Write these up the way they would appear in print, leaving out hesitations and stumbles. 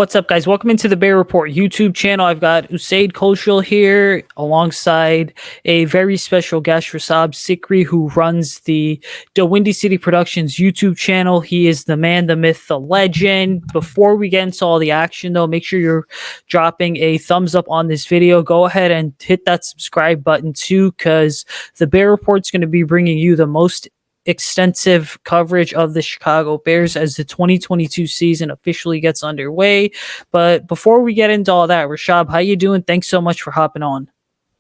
What's up, guys? Welcome into the Bear Report YouTube channel. I've got Usayd Koshul here alongside a very special guest, Rishab Sikri, who runs the Windy City Productions YouTube channel. He is the man, the myth, the legend. Before we get into all the action, though, make sure you're dropping a thumbs up on this video. Go ahead and hit that subscribe button, too, because the Bear Report's going to be bringing you the most extensive coverage of the Chicago Bears as the 2022 season officially gets underway. But before we get into all that, Rishab, how you doing? Thanks so much for hopping on.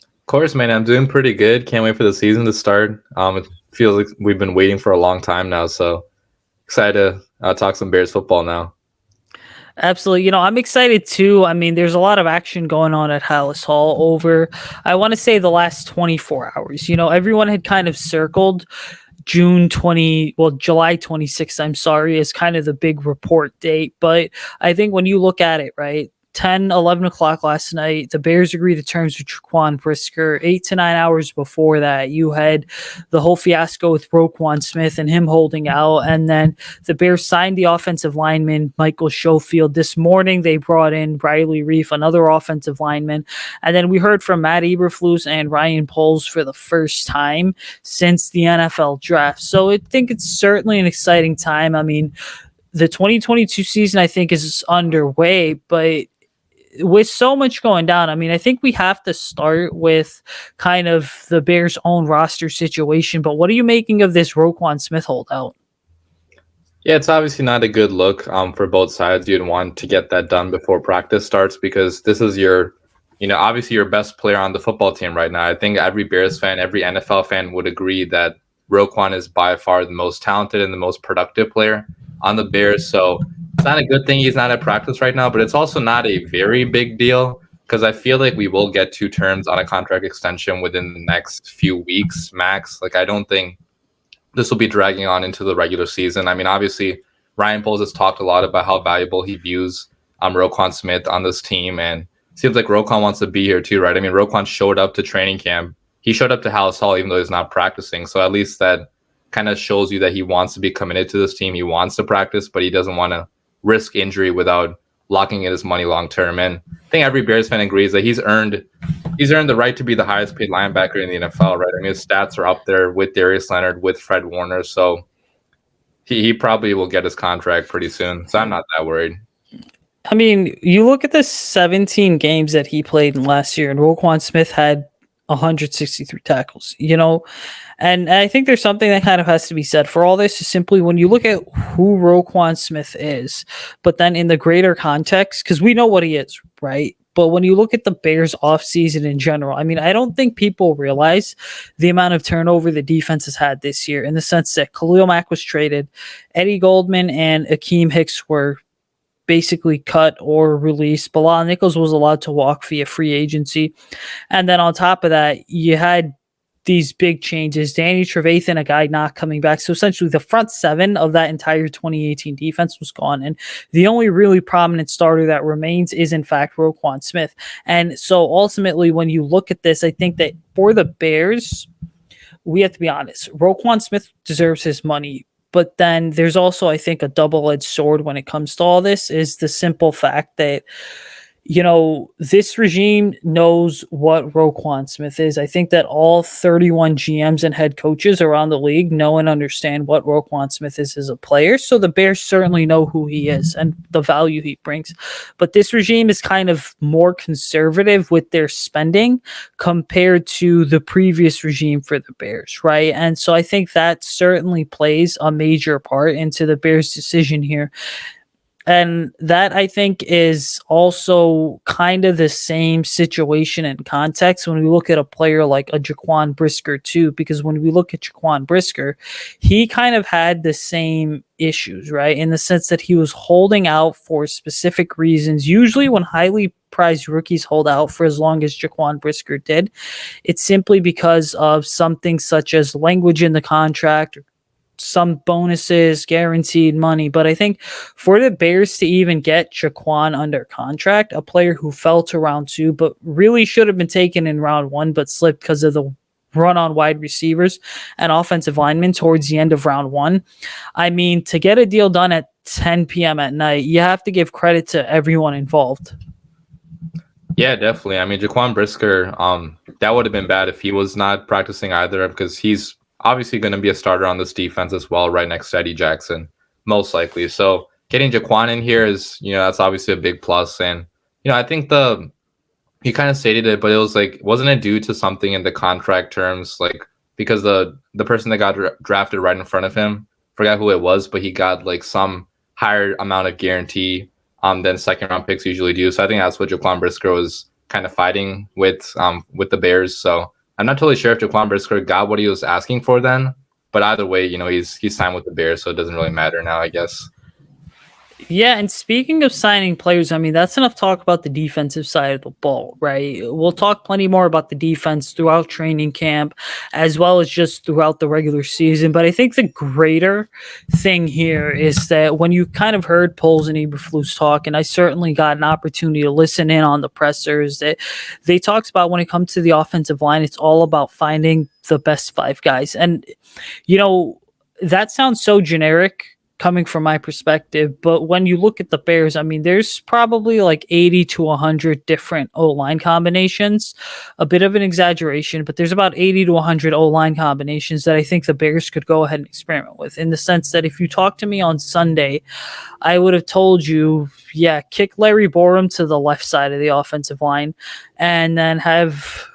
Of course, man. I'm doing pretty good. Can't wait for the season to start. It feels like we've been waiting for a long time now, so excited to talk some Bears football now. Absolutely. I'm excited too. I mean, there's a lot of action going on at Halas Hall over, I want to say, the last 24 hours. Everyone had kind of circled July 26th, I'm sorry, is kind of the big report date. But I think when you look at it, right, 11 o'clock last night, the Bears agreed to terms with Jaquan Brisker. 8 to 9 hours before that, you had the whole fiasco with Roquan Smith and him holding out. And then the Bears signed the offensive lineman, Michael Schofield. This morning, they brought in Riley Reif, another offensive lineman. And then we heard from Matt Eberflus and Ryan Poles for the first time since the NFL draft. So I think it's certainly an exciting time. I mean, the 2022 season, I think, is underway, but with so much going down, I mean, I think we have to start with kind of the Bears' own roster situation. But what are you making of this Roquan Smith holdout? Yeah, it's obviously not a good look for both sides. You'd want to get that done before practice starts because this is obviously your best player on the football team right now. I think every Bears fan, every NFL fan would agree that Roquan is by far the most talented and the most productive player on the Bears. So it's not a good thing he's not at practice right now, but it's also not a very big deal because I feel like we will get 2 terms on a contract extension within the next few weeks max. Like, I don't think this will be dragging on into the regular season. I mean, obviously, Ryan Poles has talked a lot about how valuable he views Roquan Smith on this team, and it seems like Roquan wants to be here too, right? I mean, Roquan showed up to training camp. He showed up to Halas Hall even though he's not practicing, so at least that kind of shows you that he wants to be committed to this team. He wants to practice, but he doesn't want to risk injury without locking in his money long term. And I think every Bears fan agrees that he's earned the right to be the highest paid linebacker in the NFL, right? I mean, his stats are up there with Darius Leonard, with Fred Warner, so he probably will get his contract pretty soon. So I'm not that worried. I mean, you look at the 17 games that he played in last year, and Roquan Smith had 163 tackles, and I think there's something that kind of has to be said for all this is simply when you look at who Roquan Smith is, but then in the greater context, because we know what he is, right? But when you look at the Bears offseason in general, I mean, I don't think people realize the amount of turnover the defense has had this year in the sense that Khalil Mack was traded, Eddie Goldman and Akeem Hicks were basically cut or released. Bilal Nichols was allowed to walk via free agency. And then on top of that, you had these big changes. Danny Trevathan, a guy not coming back. So essentially the front 7 of that entire 2018 defense was gone. And the only really prominent starter that remains is, in fact, Roquan Smith. And so ultimately, when you look at this, I think that for the Bears, we have to be honest. Roquan Smith deserves his money. But then there's also, I think, a double-edged sword when it comes to all this is the simple fact that, this regime knows what Roquan Smith is. I think that all 31 GMs and head coaches around the league know and understand what Roquan Smith is as a player. So the Bears certainly know who he is and the value he brings. But this regime is kind of more conservative with their spending compared to the previous regime for the Bears, right? And so I think that certainly plays a major part into the Bears' decision here. And that, I think, is also kind of the same situation and context when we look at a player like a Jaquan Brisker too, because when we look at Jaquan Brisker, he kind of had the same issues, right? In the sense that he was holding out for specific reasons. Usually when highly prized rookies hold out for as long as Jaquan Brisker did, it's simply because of something such as language in the contract, some bonuses, guaranteed money. But I think for the Bears to even get Jaquan under contract, a player who fell to round 2, but really should have been taken in round 1, but slipped because of the run on wide receivers and offensive linemen towards the end of round 1. I mean, to get a deal done at 10 p.m. at night. You have to give credit to everyone involved. Yeah, definitely. I mean, Jaquan Brisker, that would have been bad if he was not practicing either, because he's obviously going to be a starter on this defense as well, right next to Eddie Jackson, most likely. So getting Jaquan in here is, that's obviously a big plus. And, I think he kind of stated it, but it was like, wasn't it due to something in the contract terms? Like, because the person that got drafted right in front of him, forgot who it was, but he got like some higher amount of guarantee than second round picks usually do. So I think that's what Jaquan Brisker was kind of fighting with the Bears. So I'm not totally sure if Jaquan Brisker got what he was asking for then, but either way, he's signed with the Bears, so it doesn't really matter now, I guess. Yeah, and speaking of signing players, I mean, that's enough talk about the defensive side of the ball, right? We'll talk plenty more about the defense throughout training camp, as well as just throughout the regular season. But I think the greater thing here is that when you kind of heard Poles and Eberflus talk, and I certainly got an opportunity to listen in on the pressers, that they talked about when it comes to the offensive line, it's all about finding the best five guys. And, that sounds so generic coming from my perspective, but when you look at the Bears, I mean, there's probably like 80 to 100 different O-line combinations. A bit of an exaggeration, but there's about 80 to 100 O-line combinations that I think the Bears could go ahead and experiment with, in the sense that if you talk to me on Sunday, I would have told you, kick Larry Borum to the left side of the offensive line and then have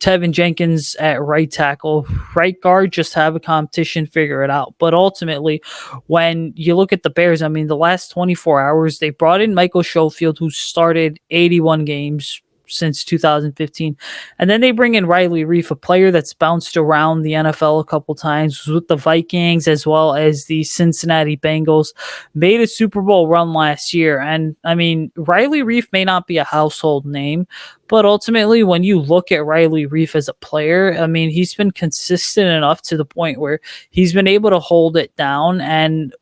Tevin Jenkins at right tackle, right guard, just have a competition, figure it out. But ultimately, when you look at the Bears, I mean, the last 24 hours, they brought in Michael Schofield, who started 81 games since 2015. And then they bring in Riley Reif, a player that's bounced around the NFL a couple times with the Vikings as well as the Cincinnati Bengals, made a Super Bowl run last year. And I mean, Riley Reif may not be a household name, but ultimately, when you look at Riley Reif as a player, I mean, he's been consistent enough to the point where he's been able to hold it down. And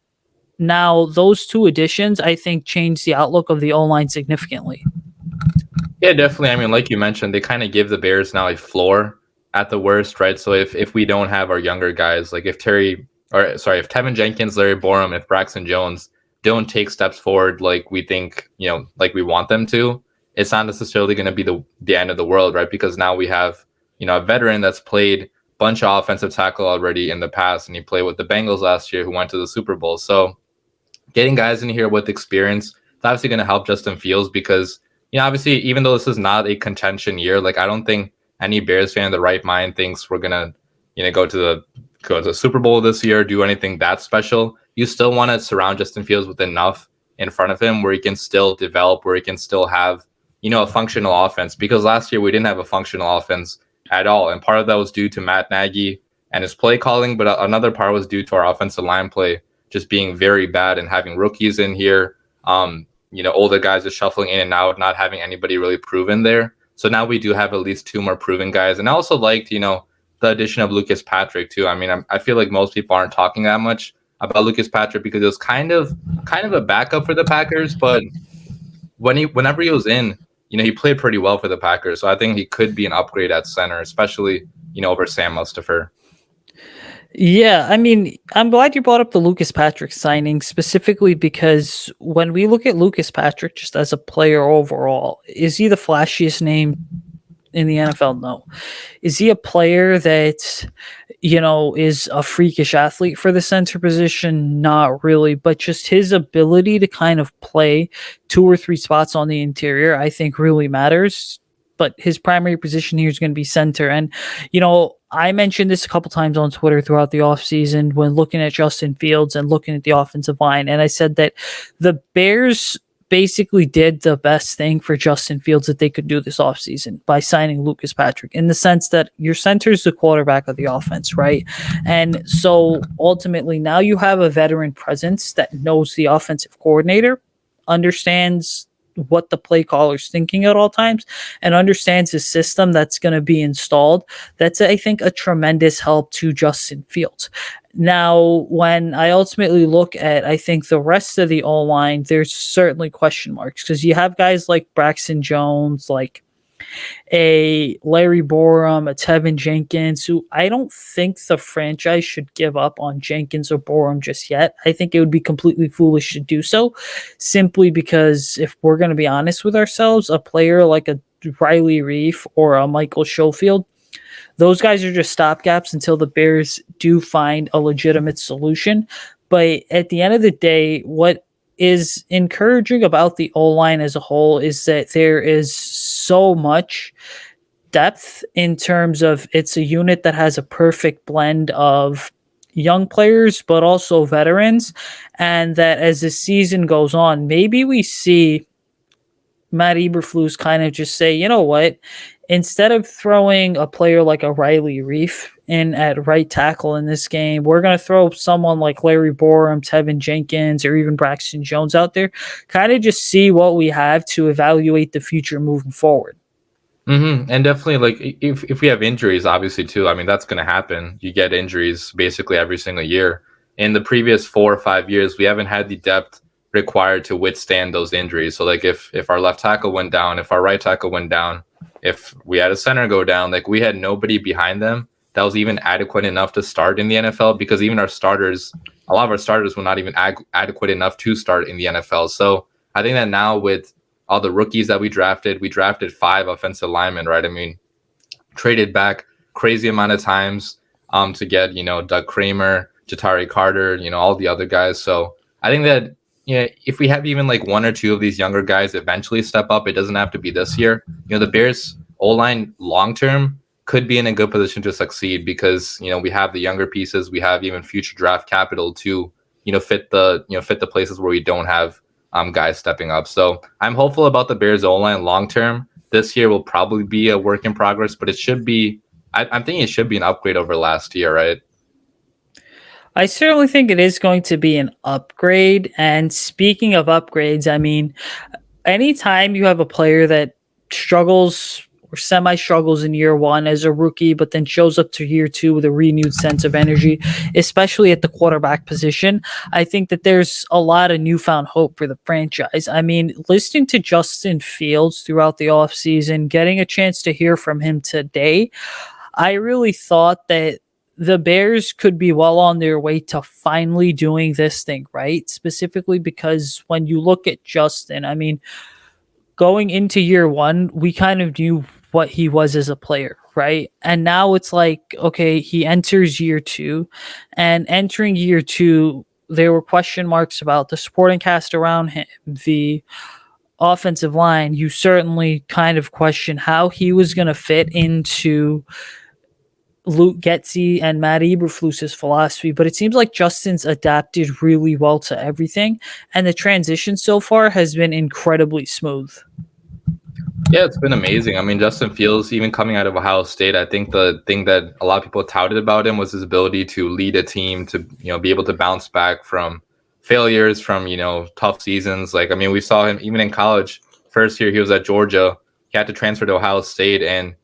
now those two additions, I think, change the outlook of the O-line significantly. Yeah, definitely. I mean, like you mentioned, they kind of give the Bears now a floor at the worst, right? So if we don't have our younger guys, like if Tevin Jenkins, Larry Borum, if Braxton Jones don't take steps forward like we think, like we want them to, it's not necessarily going to be the end of the world, right? Because now we have, a veteran that's played a bunch of offensive tackle already in the past, and he played with the Bengals last year who went to the Super Bowl. So getting guys in here with experience, it's obviously going to help Justin Fields because, obviously, even though this is not a contention year, like I don't think any Bears fan in the right mind thinks we're going to, go to the Super Bowl this year, do anything that special. You still want to surround Justin Fields with enough in front of him where he can still develop, where he can still have, a functional offense, because last year we didn't have a functional offense at all. And part of that was due to Matt Nagy and his play calling, but another part was due to our offensive line play just being very bad and having rookies in here. Older guys just shuffling in and out, not having anybody really proven there. So now we do have at least two more proven guys. And I also liked, the addition of Lucas Patrick too. I mean, I feel like most people aren't talking that much about Lucas Patrick because it was kind of a backup for the Packers, but whenever he was in, he played pretty well for the Packers. So I think he could be an upgrade at center, especially, over Sam Mustipher. Yeah, I mean, I'm glad you brought up the Lucas Patrick signing specifically because when we look at Lucas Patrick just as a player overall, is he the flashiest name in the NFL? No. Is he a player that, is a freakish athlete for the center position? Not really, but just his ability to kind of play 2 or 3 spots on the interior, I think really matters. But his primary position here is going to be center. And, I mentioned this a couple times on Twitter throughout the offseason when looking at Justin Fields and looking at the offensive line. And I said that the Bears basically did the best thing for Justin Fields that they could do this offseason by signing Lucas Patrick, in the sense that your center is the quarterback of the offense, right? And so ultimately now you have a veteran presence that knows the offensive coordinator, understands what the play caller's thinking at all times, and understands the system that's going to be installed. That's, I think, a tremendous help to Justin Fields. Now, when I ultimately look at, I think, the rest of the O-line, there's certainly question marks because you have guys like Braxton Jones, like a Larry Borum, a Tevin Jenkins, who I don't think the franchise should give up on Jenkins or Borum just yet. I think it would be completely foolish to do so, simply because if we're going to be honest with ourselves, a player like a Riley Reef or a Michael Schofield, those guys are just stopgaps until the Bears do find a legitimate solution. But at the end of the day, what is encouraging about the O line as a whole is that there is so much depth in terms of it's a unit that has a perfect blend of young players but also veterans, and that as the season goes on, maybe we see Matt Eberflus kind of just say, you know what, instead of throwing a player like a Riley Reef in at right tackle in this game, we're going to throw someone like Larry Borum, Tevin Jenkins, or even Braxton Jones out there, kind of just see what we have to evaluate the future moving forward. And definitely, like if we have injuries, obviously too. I mean, that's going to happen. You get injuries basically every single year. In the previous 4 or 5 years, we haven't had the depth required to withstand those injuries. So, like if our left tackle went down, if our right tackle went down, if we had a center go down, like we had nobody behind them that was even adequate enough to start in the NFL. Because even our starters, a lot of our starters were not even adequate enough to start in the NFL. So I think that now with all the rookies that we drafted 5 offensive linemen, right? I mean, traded back crazy amount of times to get, Doug Kramer, Jatari Carter, all the other guys. So I think that, if we have even like 1 or 2 of these younger guys eventually step up, it doesn't have to be this year. The Bears O-line long-term could be in a good position to succeed because, we have the younger pieces. We have even future draft capital to, fit the places where we don't have guys stepping up. So I'm hopeful about the Bears O-line long term. This year will probably be a work in progress, but it should be. I'm thinking it should be an upgrade over last year, right? I certainly think it is going to be an upgrade. And speaking of upgrades, I mean, anytime you have a player that struggles or semi struggles in year one as a rookie, but then shows up to year two with a renewed sense of energy, especially at the quarterback position, I think that there's a lot of newfound hope for the franchise. I mean, listening to Justin Fields throughout the offseason, getting a chance to hear from him today, I really thought that the Bears could be well on their way to finally doing this thing right. Specifically because when you look at Justin, I mean, going into year one, we kind of knew what he was as a player, right? And now it's like, okay, he enters year two, and entering year two, there were question marks about the supporting cast around him, the offensive line. You certainly kind of question how he was going to fit into Luke Getzey and Matt Eberflus's philosophy, but it seems like Justin's adapted really well to everything, and the transition so far has been incredibly smooth. Yeah, it's been amazing. I mean, Justin Fields, even coming out of Ohio State, I think the thing that a lot of people touted about him was his ability to lead a team, to be able to bounce back from failures, from tough seasons. Like, I mean, we saw him even in college. First year he was at Georgia, he had to transfer to Ohio State and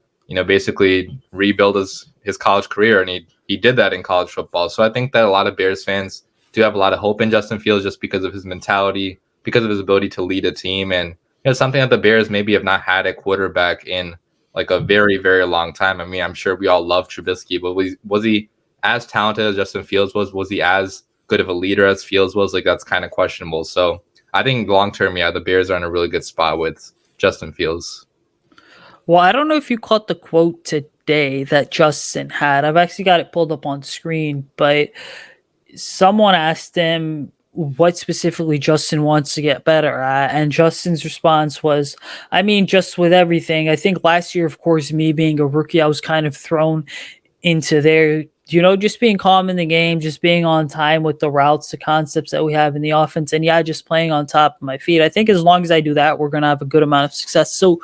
basically rebuild his college career, and he did that in college football. So I think that a lot of Bears fans do have a lot of hope in Justin Fields just because of his mentality, because of his ability to lead a team, and something that the Bears maybe have not had a quarterback in like a very, very long time. I mean, I'm sure we all love Trubisky, but was he as talented as Justin Fields was? Was he as good of a leader as Fields was? Like, that's kind of questionable. So I think long term, yeah, the Bears are in a really good spot with Justin Fields. Well, I don't know if you caught the quote today that Justin had. I've actually got it pulled up on screen, but someone asked him what specifically Justin wants to get better at. And Justin's response was, I mean, just with everything. I think last year, of course, me being a rookie, I was kind of thrown into there, just being calm in the game, just being on time with the routes, the concepts that we have in the offense. And yeah, just playing on top of my feet. I think as long as I do that, we're going to have a good amount of success. So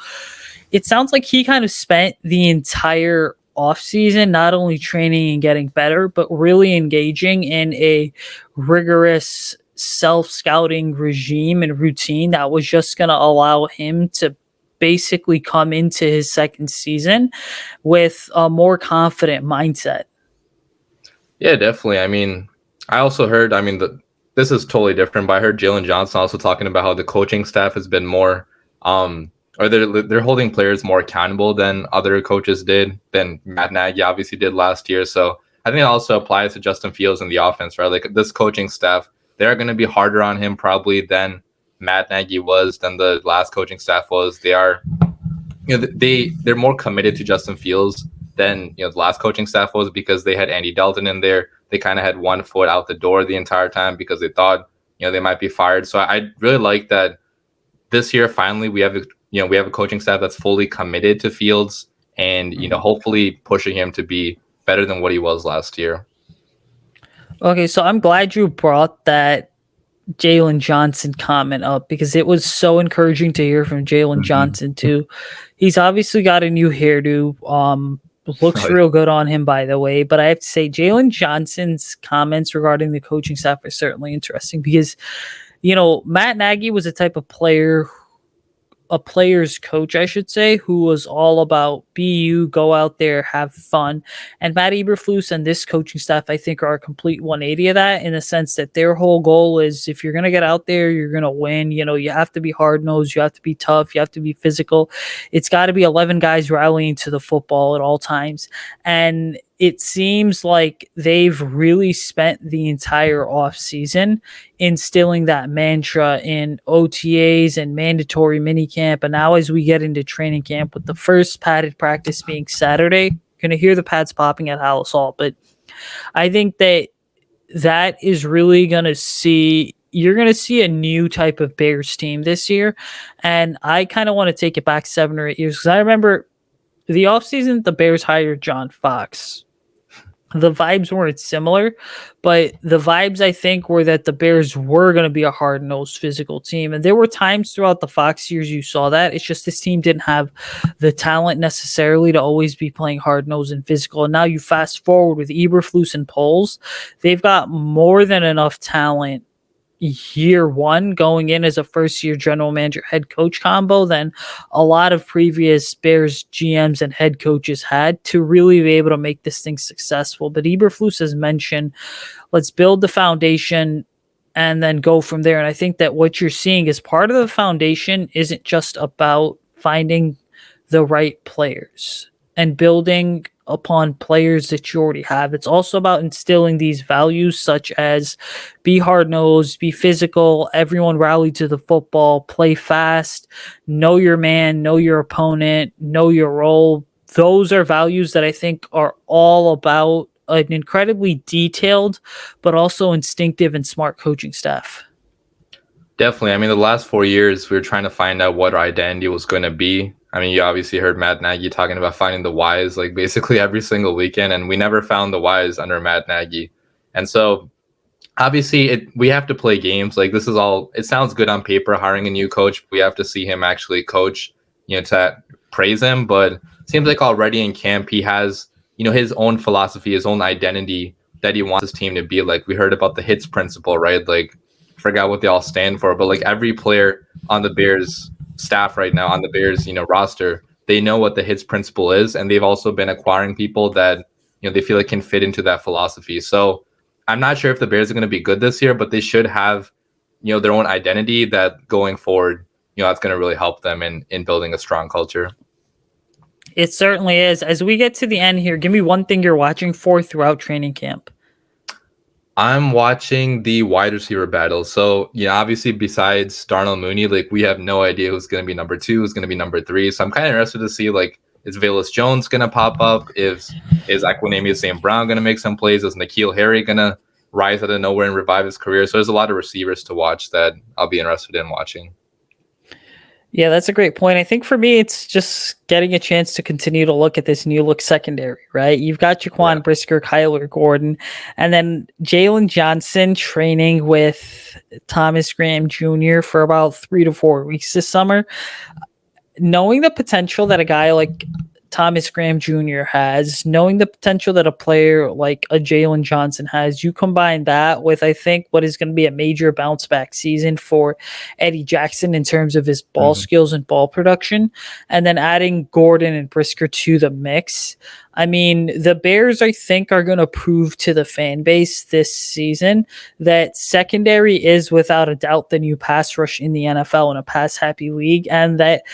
it sounds like he kind of spent the entire offseason not only training and getting better, but really engaging in a rigorous self-scouting regime and routine that was just going to allow him to basically come into his second season with a more confident mindset. Yeah, definitely. I mean, I also heard, this is totally different, but I heard Jalen Johnson also talking about how the coaching staff has been more or they're holding players more accountable than other coaches did, than Matt Nagy obviously did last year. So I think it also applies to Justin Fields and the offense, right? Like this coaching staff, they're going to be harder on him probably than Matt Nagy was, than the last coaching staff was. They are, they're more committed to Justin Fields than the last coaching staff was, because they had Andy Dalton in there. They kind of had one foot out the door the entire time because they thought they might be fired. So I really like that this year finally we have a coaching staff that's fully committed to Fields, and hopefully pushing him to be better than what he was last year. Okay, so I'm glad you brought that Jalen Johnson comment up, because it was so encouraging to hear from Jalen Johnson too. He's obviously got a new hairdo. Looks real good on him, by the way. But I have to say, Jalen Johnson's comments regarding the coaching staff are certainly interesting, because Matt Nagy was a type of player, a player's coach, I should say, who was all about be you, go out there, have fun. And Matt Eberflus and this coaching staff, I think, are a complete 180 of that, in the sense that their whole goal is, if you're going to get out there, you're going to win. You have to be hard-nosed, you have to be tough, you have to be physical. It's got to be 11 guys rallying to the football at all times. And it seems like they've really spent the entire offseason instilling that mantra in OTAs and mandatory minicamp. And now as we get into training camp, with the first padded practice being Saturday, you're going to hear the pads popping at Halas Hall. But I think that is really going to see, you're going to see a new type of Bears team this year. And I kind of want to take it back 7 or 8 years, because I remember the offseason, the Bears hired John Fox. The vibes weren't similar, but the vibes, I think, were that the Bears were going to be a hard-nosed physical team. And there were times throughout the Fox years you saw that. It's just this team didn't have the talent necessarily to always be playing hard-nosed and physical. And now you fast forward with Eberflus and Poles, they've got more than enough talent year one going in as a first-year general manager head coach combo than a lot of previous Bears GMs and head coaches had to really be able to make this thing successful. But Eberflus has mentioned, let's build the foundation and then go from there. And I think that what you're seeing is part of the foundation isn't just about finding the right players and building upon players that you already have. It's also about instilling these values, such as be hard-nosed, be physical, everyone rally to the football, play fast, know your man, know your opponent, know your role. Those are values that I think are all about an incredibly detailed, but also instinctive and smart coaching staff. Definitely. I mean, the last 4 years, we were trying to find out what our identity was going to be. I mean, you obviously heard Matt Nagy talking about finding the whys like basically every single weekend, and we never found the whys under Matt Nagy. And so obviously we have to play games. Like, this is all, it sounds good on paper, hiring a new coach. We have to see him actually coach, to praise him. But it seems like already in camp, he has, his own philosophy, his own identity that he wants his team to be. Like, we heard about the hits principle, right? Like, forgot what they all stand for, but like every player on the Bears staff right now, on the Bears, roster, they know what the hits principle is, and they've also been acquiring people that they feel like can fit into that philosophy. So I'm not sure if the Bears are going to be good this year, but they should have their own identity that going forward, that's going to really help them in building a strong culture. It certainly is. As we get to the end here, give me one thing you're watching for throughout training camp. I'm watching the wide receiver battle. So, obviously besides Darnell Mooney, like, we have no idea who's going to be number 2, who's going to be number 3. So I'm kind of interested to see, like, is Velus Jones going to pop up? Is Equanimeous St. Brown going to make some plays? Is N'Keal Harry going to rise out of nowhere and revive his career? So there's a lot of receivers to watch that I'll be interested in watching. Yeah, that's a great point. I think for me, it's just getting a chance to continue to look at this new look secondary, right? You've got Jaquan Brisker, Kyler Gordon, and then Jalen Johnson training with Thomas Graham Jr. for about 3 to 4 weeks this summer. Knowing the potential that a guy like Thomas Graham Jr. has, knowing the potential that a player like a Jalen Johnson has, you combine that with, I think, what is going to be a major bounce back season for Eddie Jackson in terms of his ball skills and ball production, and then adding Gordon and Brisker to the mix. I mean, the Bears, I think, are going to prove to the fan base this season that secondary is without a doubt the new pass rush in the NFL in a pass happy league, and that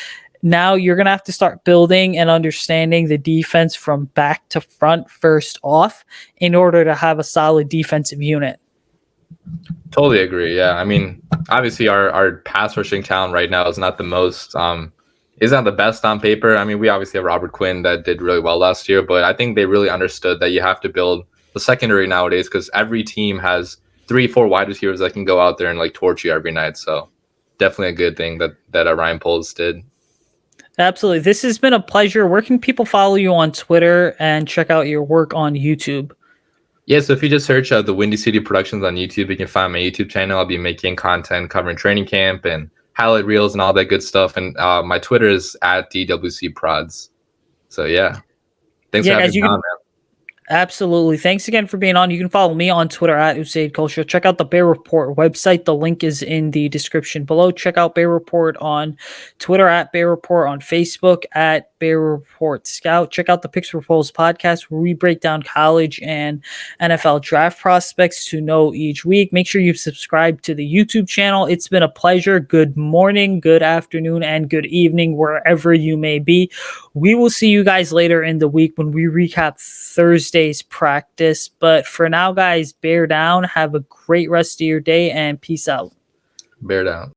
Now you're going to have to start building and understanding the defense from back to front first off in order to have a solid defensive unit. Totally agree. Yeah. I mean, obviously our pass rushing talent right now is not the most is not the best on paper. I mean, we obviously have Robert Quinn that did really well last year, but I think they really understood that you have to build the secondary nowadays because every team has 3-4 wide receivers that can go out there and like torch you every night. So definitely a good thing that Ryan Poles did. Absolutely. This has been a pleasure. Where can people follow you on Twitter and check out your work on YouTube? Yeah, so if you just search the Windy City Productions on YouTube, you can find my YouTube channel. I'll be making content covering training camp and highlight reels and all that good stuff. And my Twitter is at DWCProds. So yeah, thanks for having me on, man. Absolutely. Thanks again for being on. You can follow me on Twitter at Usayd Koshul. Check out the Bear Report website. The link is in the description below. Check out Bear Report on Twitter at Bear Report, on Facebook at Bear Report Scout. Check out the Picks Proposed podcast where we break down college and NFL draft prospects to know each week. Make sure you subscribe to the YouTube channel. It's been a pleasure. Good morning, good afternoon, and good evening, wherever you may be. We will see you guys later in the week when we recap Thursday's practice. But for now, guys, bear down. Have a great rest of your day and peace out. Bear down.